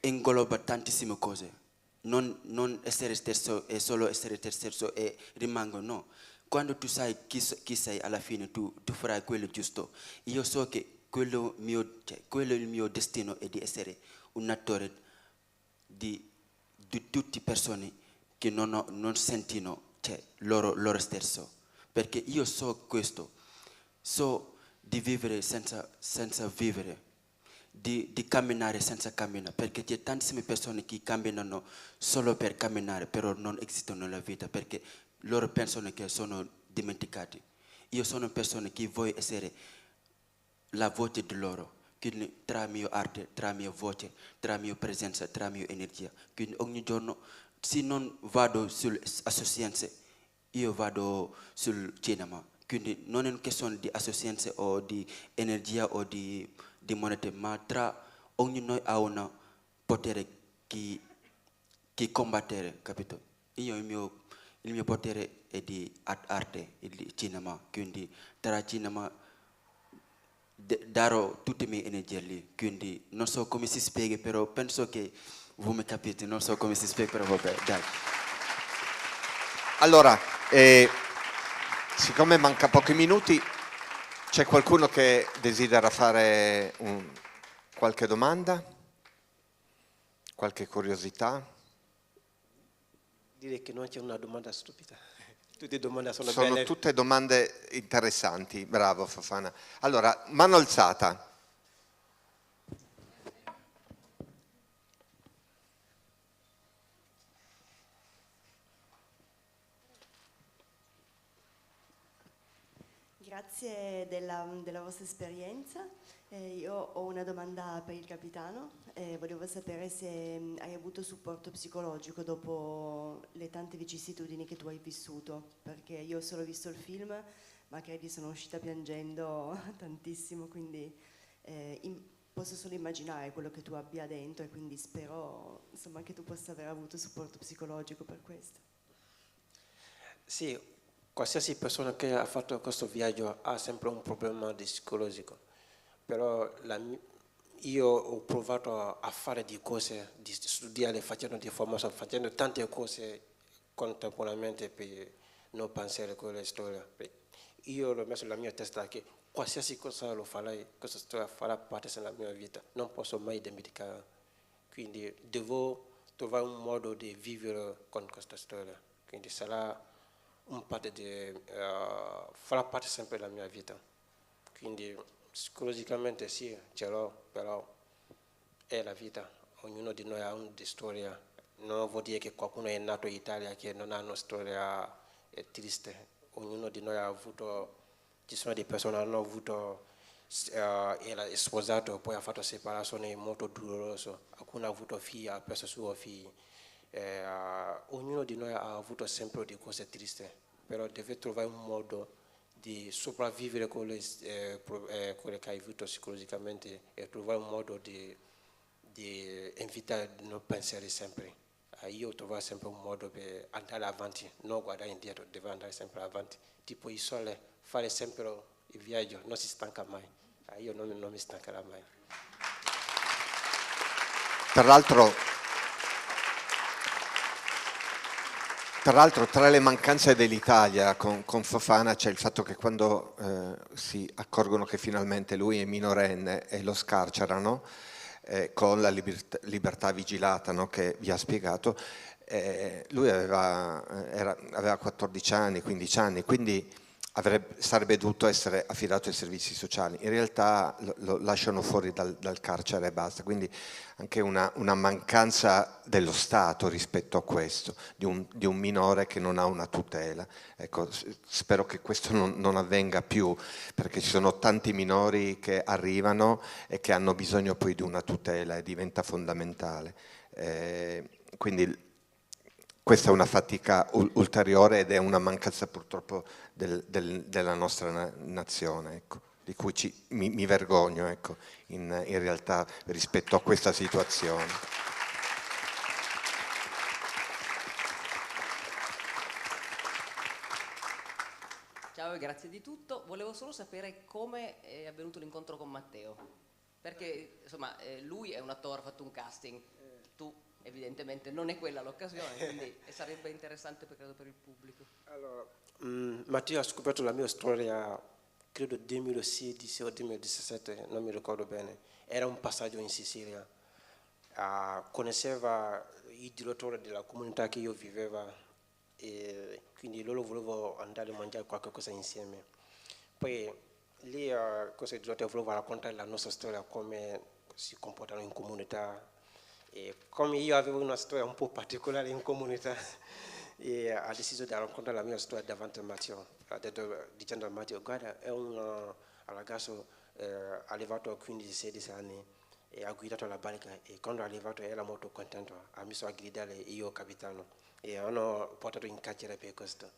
ingloba tantissime cose. Non essere stesso è solo essere te stesso e rimango, no. Quando tu sai chi sei alla fine, tu farai quello giusto. Io so che quello è il mio destino è di essere un attore di tutte le persone che non sentono loro stesso. Perché io so questo, so di vivere senza vivere, di camminare senza camminare, perché c'è tantissime persone che camminano solo per camminare, però non esistono nella vita, perché loro pensano che sono dimenticati. Io sono una persona che vuole essere la voce di loro, quindi tra la mia arte, tra la mia voce, tra la mia presenza, tra la mia energia. Quindi ogni giorno, se non vado sulle associanze, io vado sul cinema. Quindi non è una questione di associanze o di energia o di moneta, ma tra ognuno ha un potere che combattere, capito? Io il mio potere è di arte, il cinema, quindi tra cinema darò tutte le mie energie lì, quindi non so come si spiega, però penso che voi mi capite, non so come si spiega, però vabbè, dai. Allora, siccome manca pochi minuti, c'è qualcuno che desidera fare qualche domanda? Qualche curiosità? Direi che non c'è una domanda stupida. Tutte domande sono Sono belle. tutte domande interessanti, bravo Fofana. Allora, mano alzata. Grazie della vostra esperienza. Io ho una domanda per il capitano. Volevo sapere se hai avuto supporto psicologico dopo le tante vicissitudini che tu hai vissuto, perché io ho solo visto il film, ma credi sono uscita piangendo tantissimo, quindi posso solo immaginare quello che tu abbia dentro e quindi spero insomma, che tu possa aver avuto supporto psicologico per questo. Sì, qualsiasi persona che ha fatto questo viaggio ha sempre un problema psicologico, però io ho provato a fare di cose, di studiare, facendo di formazione, facendo tante cose contemporaneamente per non pensare a quella storia. io l'ho messo nella mia testa che qualsiasi cosa lo farai, questa storia farà parte della mia vita, non posso mai dimenticare. Quindi devo trovare un modo di vivere con questa storia, quindi sarà farà parte sempre della mia vita. Quindi psicologicamente sì, ce l'ho, però è la vita, ognuno di noi ha una storia. Non vuol dire che qualcuno è nato in Italia che non ha una storia triste. Ognuno di noi ha avuto, ci sono delle persone che hanno avuto, era sposato, poi ha fatto separazione molto dolorosa. Qualcuno ha avuto figli, ha perso i suoi figli. Ognuno di noi ha avuto sempre delle cose tristi, però deve trovare un modo di sopravvivere con quello che hai avuto psicologicamente e trovare un modo di evitare di non pensare sempre. Io trovo sempre un modo per andare avanti, non guardare indietro, devo andare sempre avanti. Tipo il sole, fare sempre il viaggio, non si stanca mai. Io non mi stancherò mai. Peraltro tra le mancanze dell'Italia con Fofana c'è il fatto che quando si accorgono che finalmente lui è minorenne e lo scarcerano, con la libertà vigilata, no, che vi ha spiegato, lui aveva 14 anni, 15 anni, quindi sarebbe dovuto essere affidato ai servizi sociali. In realtà lo lasciano fuori dal carcere e basta, quindi anche una mancanza dello Stato rispetto a questo, di un minore che non ha una tutela. Ecco, spero che questo non avvenga più, perché ci sono tanti minori che arrivano e che hanno bisogno poi di una tutela e diventa fondamentale. Quindi questa è una fatica ulteriore ed è una mancanza purtroppo della nostra nazione, ecco, di cui mi vergogno, ecco, in realtà rispetto a questa situazione. Ciao e grazie di tutto. Volevo solo sapere come è avvenuto l'incontro con Matteo, perché insomma lui è un attore, ha fatto un casting, tu evidentemente non è quella l'occasione, quindi sarebbe interessante credo per il pubblico. Allora, Matteo ha scoperto la mia storia, credo 2016 o 2017, non mi ricordo bene. Era un passaggio in Sicilia. Conosceva il direttore della comunità che io vivevo e quindi loro volevano andare a mangiare qualche cosa insieme. Poi lì questo direttore voleva raccontare la nostra storia, come si comportano in comunità. E come io avevo una storia un po' particolare in comunità, e ha deciso di raccontare la mia storia davanti a Matteo. Ha detto, dicendo a Matteo, guarda, è un ragazzo arrivato a 15-16 anni e ha guidato la barca e quando è arrivato era molto contento, ha messo a gridare io capitano e hanno portato in carcere per questo.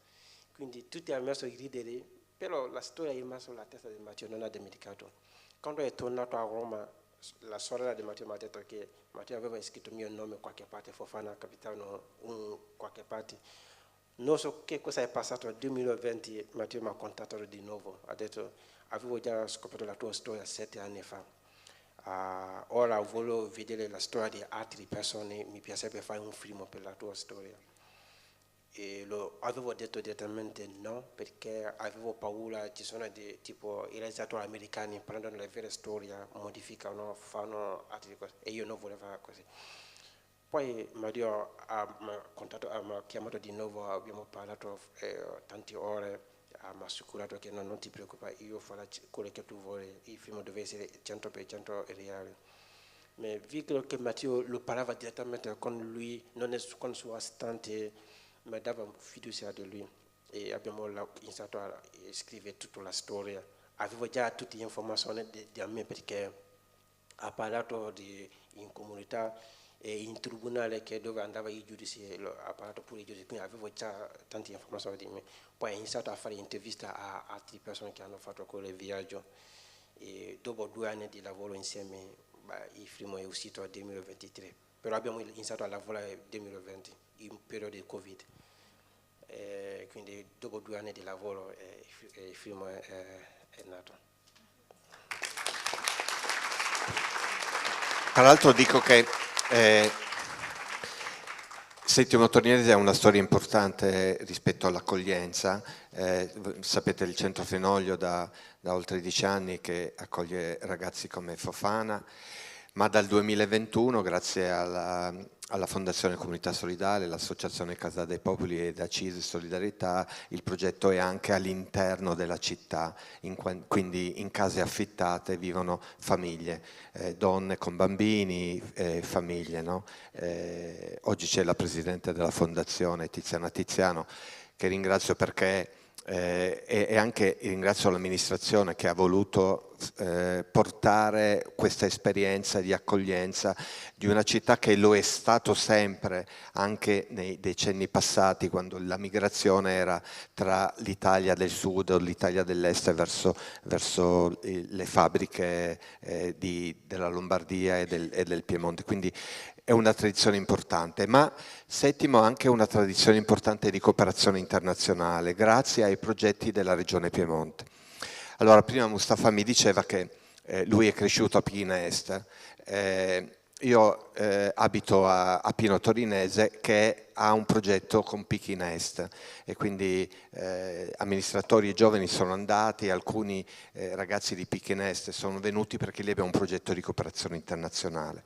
Quindi tutti hanno messo a ridere, però la storia è rimasta sulla testa di Matteo, non ha dimenticato. Quando è tornato a Roma, la sorella di Matteo mi ha detto che Matteo aveva scritto il mio nome in qualche parte, Fofana capitano in qualche parte. Non so che cosa è passato nel 2020, Matteo mi ha contattato di nuovo, ha detto avevo già scoperto la tua storia 7 anni fa, ora voglio vedere la storia di altre persone, mi piacerebbe fare un film per la tua storia. E avevo detto direttamente no, perché avevo paura, ci sono tipo i realizzatori americani prendono le vere storie, modificano, fanno altre cose e io non volevo fare così. Poi Mario mi ha chiamato di nuovo, abbiamo parlato tante ore, mi ha assicurato che non ti preoccupare, io farò quello che tu vuoi, il film deve essere 100% reale. Ma visto che Matteo lo parlava direttamente con lui, non è con il suo assistente, mi dava fiducia di lui e abbiamo iniziato a scrivere tutta la storia. Avevo già tutte le informazioni di me perché ha parlato in comunità e in tribunale che dove andava i giudici, ha parlato pure i giudici, quindi avevo già tante informazioni di me. Poi ho iniziato a fare interviste a altre persone che hanno fatto quel viaggio e dopo 2 anni di lavoro insieme il film è uscito nel 2023, però abbiamo iniziato a lavorare nel 2020 in periodo di Covid. Quindi dopo 2 anni di lavoro il film è nato. Tra l'altro dico che Settimo Torinese è una storia importante rispetto all'accoglienza. Sapete il Centro Fenoglio da oltre 10 anni che accoglie ragazzi come Fofana, ma dal 2021, grazie alla Fondazione Comunità Solidale, l'Associazione Casa dei Popoli e da CISE Solidarietà, il progetto è anche all'interno della città, quindi in case affittate vivono famiglie, donne con bambini, famiglie. No? Oggi c'è la Presidente della Fondazione, Tiziana Tiziano, che ringrazio perché e anche ringrazio l'amministrazione che ha voluto portare questa esperienza di accoglienza di una città che lo è stato sempre, anche nei decenni passati, quando la migrazione era tra l'Italia del sud o l'Italia dell'est verso le fabbriche della Lombardia e del Piemonte. Quindi è una tradizione importante, ma Settimo ha anche una tradizione importante di cooperazione internazionale, grazie ai progetti della Regione Piemonte. Allora, prima Mustafa mi diceva che lui è cresciuto a Pechina Est. Io abito a Pino Torinese, che ha un progetto con Pechina Est, e quindi amministratori e giovani sono andati, alcuni ragazzi di Pechina Est sono venuti perché lì abbiamo un progetto di cooperazione internazionale.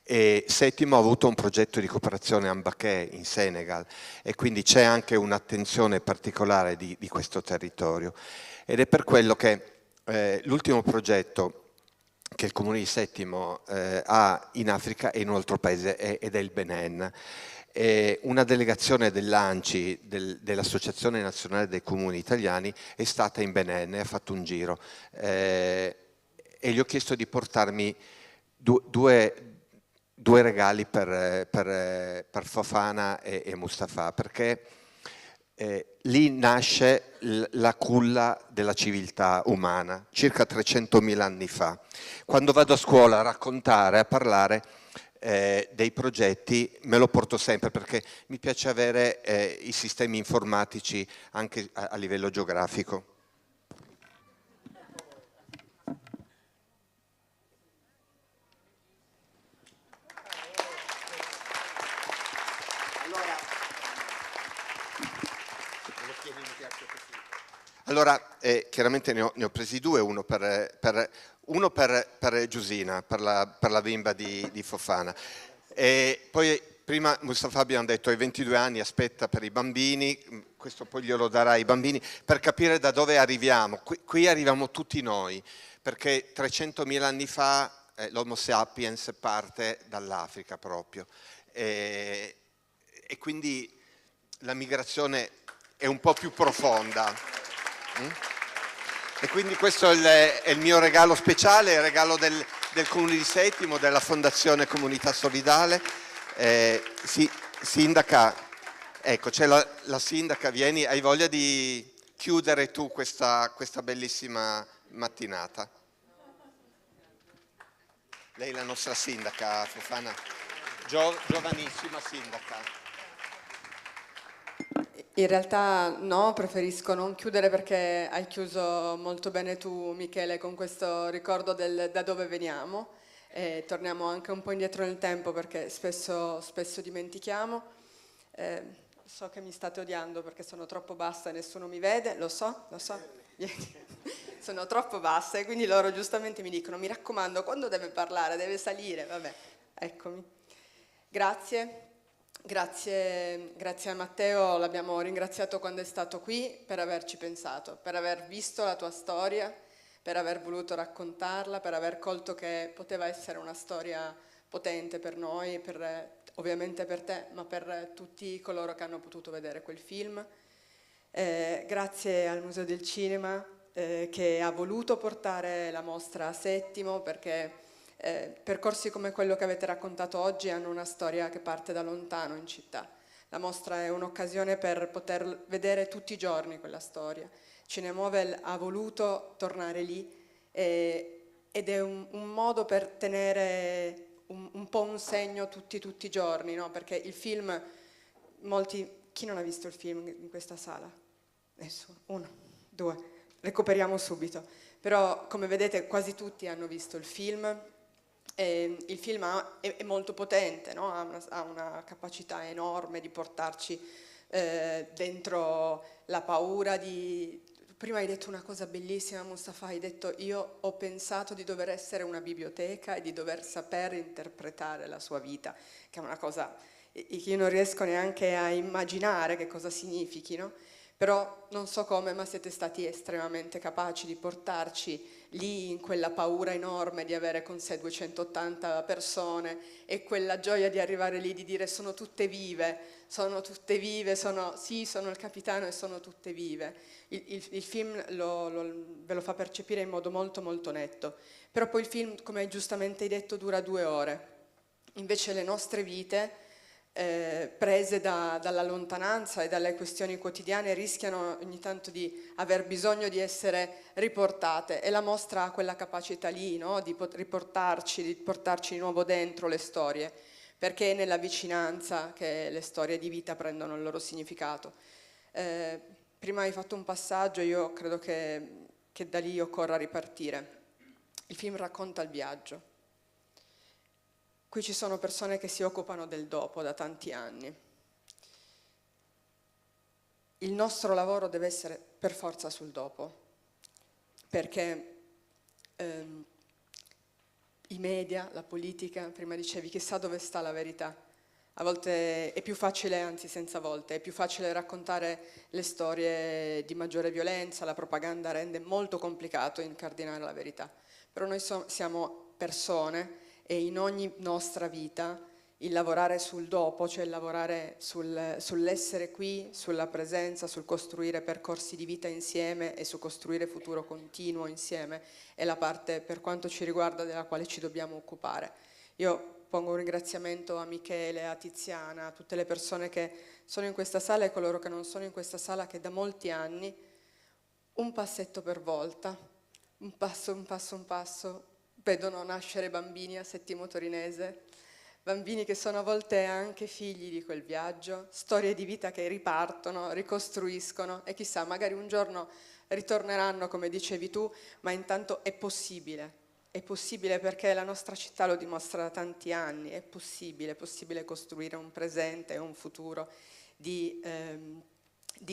E Settimo ha avuto un progetto di cooperazione a Mbaké in Senegal, e quindi c'è anche un'attenzione particolare di questo territorio, ed è per quello che l'ultimo progetto che il Comune di Settimo ha in Africa è in un altro paese, ed è il Benin. Una delegazione dell'ANCI, dell'Associazione Nazionale dei Comuni Italiani, è stata in Benin e ha fatto un giro, e gli ho chiesto di portarmi due regali per Fofana e Mustafa, perché lì nasce la culla della civiltà umana, circa 300.000 anni fa. Quando vado a scuola a raccontare, a parlare dei progetti, me lo porto sempre, perché mi piace avere i sistemi informatici anche a livello geografico. Allora, chiaramente ne ho presi due, uno per Giusina, per la bimba di Fofana. E poi prima Mustafa abbiamo detto ai 22 anni aspetta per i bambini, questo poi glielo darà ai bambini, per capire da dove arriviamo. Qui arriviamo tutti noi, perché 300.000 anni fa l'Homo sapiens parte dall'Africa proprio. E quindi la migrazione è un po' più profonda. E quindi questo è il mio regalo speciale, il regalo del Comune di Settimo, della Fondazione Comunità Solidale. Sindaca, ecco, c'è la sindaca, vieni, hai voglia di chiudere tu questa bellissima mattinata? Lei è la nostra sindaca, Fofana, giovanissima sindaca. In realtà no, preferisco non chiudere, perché hai chiuso molto bene tu, Michele, con questo ricordo da dove veniamo. Torniamo anche un po' indietro nel tempo, perché spesso dimentichiamo. So che mi state odiando perché sono troppo bassa e nessuno mi vede, lo so. Sono troppo bassa, e quindi loro giustamente mi dicono: mi raccomando, quando deve parlare deve salire, vabbè, eccomi. Grazie a Matteo, l'abbiamo ringraziato quando è stato qui per averci pensato, per aver visto la tua storia, per aver voluto raccontarla, per aver colto che poteva essere una storia potente per noi, ovviamente per te, ma per tutti coloro che hanno potuto vedere quel film. Grazie al Museo del Cinema che ha voluto portare la mostra a Settimo, perché percorsi come quello che avete raccontato oggi hanno una storia che parte da lontano in città. La mostra è un'occasione per poter vedere tutti i giorni quella storia. Cinemovel ha voluto tornare lì ed è un modo per tenere un po' un segno tutti i giorni, no? Perché il film, chi non ha visto il film in questa sala? Nessuno, 1, 2, recuperiamo subito. Però come vedete quasi tutti hanno visto il film. il film è molto potente, no? Ha una capacità enorme di portarci dentro la paura di... Prima hai detto una cosa bellissima, Mustafa, hai detto io ho pensato di dover essere una biblioteca e di dover saper interpretare la sua vita, che è una cosa che io non riesco neanche a immaginare che cosa significhi, no? Però non so come, ma siete stati estremamente capaci di portarci lì in quella paura enorme di avere con sé 280 persone e quella gioia di arrivare lì, di dire sono tutte vive, sì, sono il capitano e sono tutte vive. Il film ve lo fa percepire in modo molto molto netto, però poi il film, come giustamente hai detto, dura 2 ore. Invece le nostre vite, prese dalla lontananza e dalle questioni quotidiane, rischiano ogni tanto di aver bisogno di essere riportate, e la mostra ha quella capacità lì, no? Di portarci di nuovo dentro le storie, perché è nella vicinanza che le storie di vita prendono il loro significato. Prima hai fatto un passaggio, io credo che da lì occorra ripartire. Il film racconta il viaggio. Qui ci sono persone che si occupano del dopo da tanti anni. Il nostro lavoro deve essere per forza sul dopo, perché i media, la politica, prima dicevi chissà dove sta la verità. A volte è più facile, anzi senza volte, è più facile raccontare le storie di maggiore violenza, la propaganda rende molto complicato incardinare la verità. Però noi siamo persone e in ogni nostra vita il lavorare sul dopo, cioè il lavorare sull'essere qui, sulla presenza, sul costruire percorsi di vita insieme e su costruire futuro continuo insieme, è la parte, per quanto ci riguarda, della quale ci dobbiamo occupare. Io pongo un ringraziamento a Michele, a Tiziana, a tutte le persone che sono in questa sala e coloro che non sono in questa sala, che da molti anni, un passetto per volta, un passo, vedono nascere bambini a Settimo Torinese, bambini che sono a volte anche figli di quel viaggio, storie di vita che ripartono, ricostruiscono e chissà, magari un giorno ritorneranno come dicevi tu, ma intanto è possibile perché la nostra città lo dimostra da tanti anni, è possibile costruire un presente e un futuro di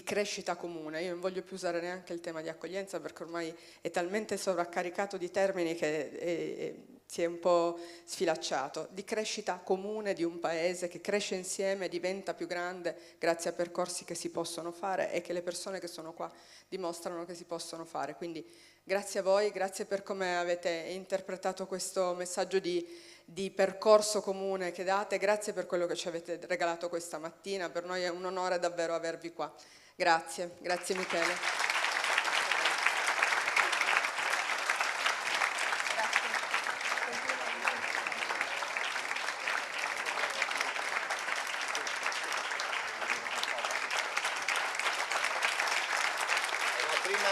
crescita comune. Io non voglio più usare neanche il tema di accoglienza perché ormai è talmente sovraccaricato di termini che si è un po' sfilacciato, di crescita comune di un paese che cresce insieme, diventa più grande grazie a percorsi che si possono fare e che le persone che sono qua dimostrano che si possono fare. Quindi grazie a voi, grazie per come avete interpretato questo messaggio di percorso comune che date, grazie per quello che ci avete regalato questa mattina, per noi è un onore davvero avervi qua. Grazie, grazie Michele. Prima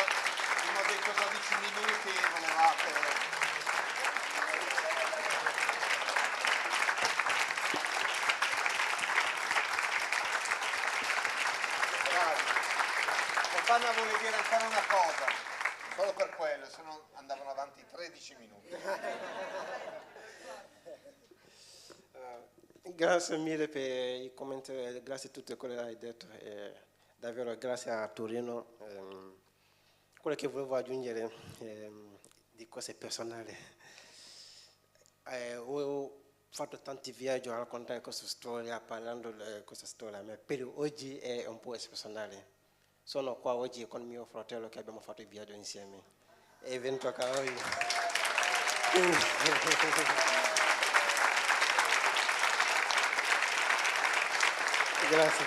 dei 14 minuti volevate... Fanna vuole dire ancora una cosa, solo per quello, se no andavano avanti 13 minuti. Grazie mille per i commenti, grazie a tutte quello che hai detto, davvero grazie a Torino. Quello che volevo aggiungere di cose personali, ho fatto tanti viaggi a raccontare questa storia, parlando di questa storia, ma per oggi è un po' personale. Sono qua oggi con mio fratello che abbiamo fatto il viaggio insieme. È venuto qua oggi. Grazie.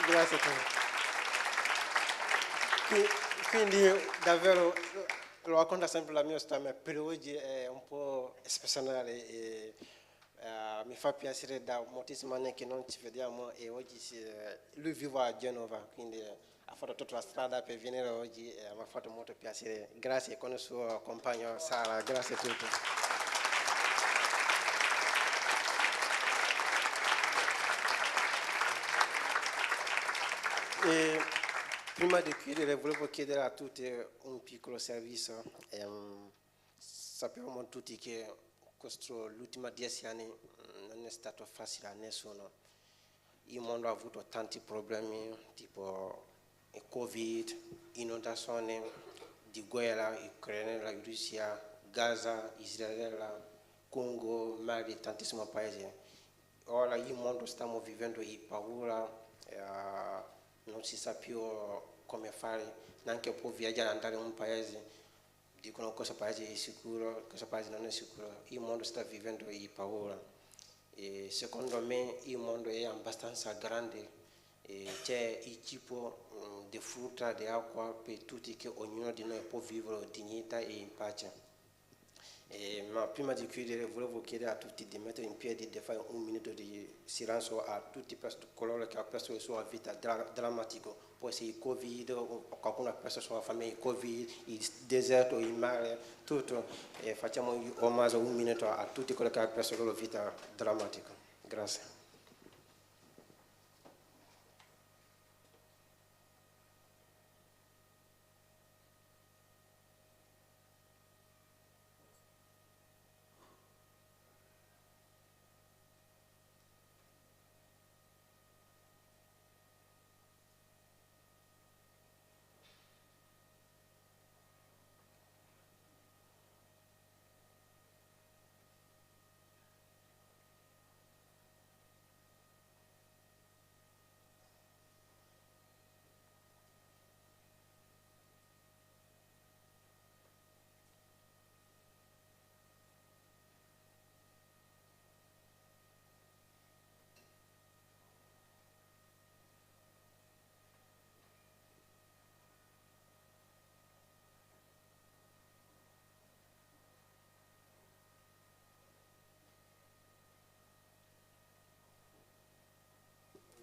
Grazie a te. Quindi davvero lo racconta sempre la mia storia, ma per oggi è un po' speciale e mi fa piacere da moltissimi anni che non ci vediamo e oggi lui vive a Genova, quindi ha fatto tutta la strada per venire oggi e mi ha fatto molto piacere. Grazie con il suo compagno Sara, grazie a tutti. prima di chiudere volevo chiedere a tutti un piccolo servizio. Sappiamo tutti che gli ultimi 10 anni non è stato facile a nessuno. Il mondo ha avuto tanti problemi, tipo il Covid, inondazioni, di guerra, Ucraina, Russia, Gaza, Israele, Congo, Mali, tantissimi paesi. Ora il mondo stiamo vivendo in paura, non si sa più come fare, neanche può viaggiare, andare in un paese, dicono questo paese è sicuro, questo paese non è sicuro. Il mondo sta vivendo in paura. E secondo me il mondo è abbastanza grande, c'è il tipo di frutta, di acqua per tutti, che ognuno di noi può vivere in dignità e in pace. Ma prima di chiudere volevo chiedere a tutti di mettere in piedi, di fare un minuto di silenzio a tutti coloro che hanno perso la sua vita drammatico. Può essere il Covid, o qualcuno ha perso la sua famiglia, il Covid, il deserto, il mare, tutto. E facciamo omaggio un minuto a tutti quelli che hanno perso la loro vita drammatica. Grazie.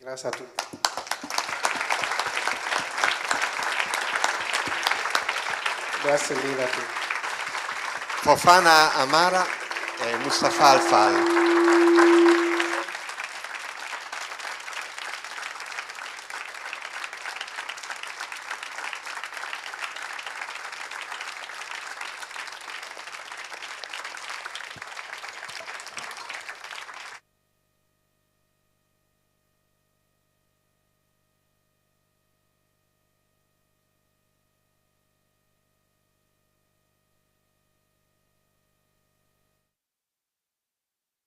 Grazie a tutti. Grazie mille a tutti. Fofana Amara e Mustafa Al-Fal.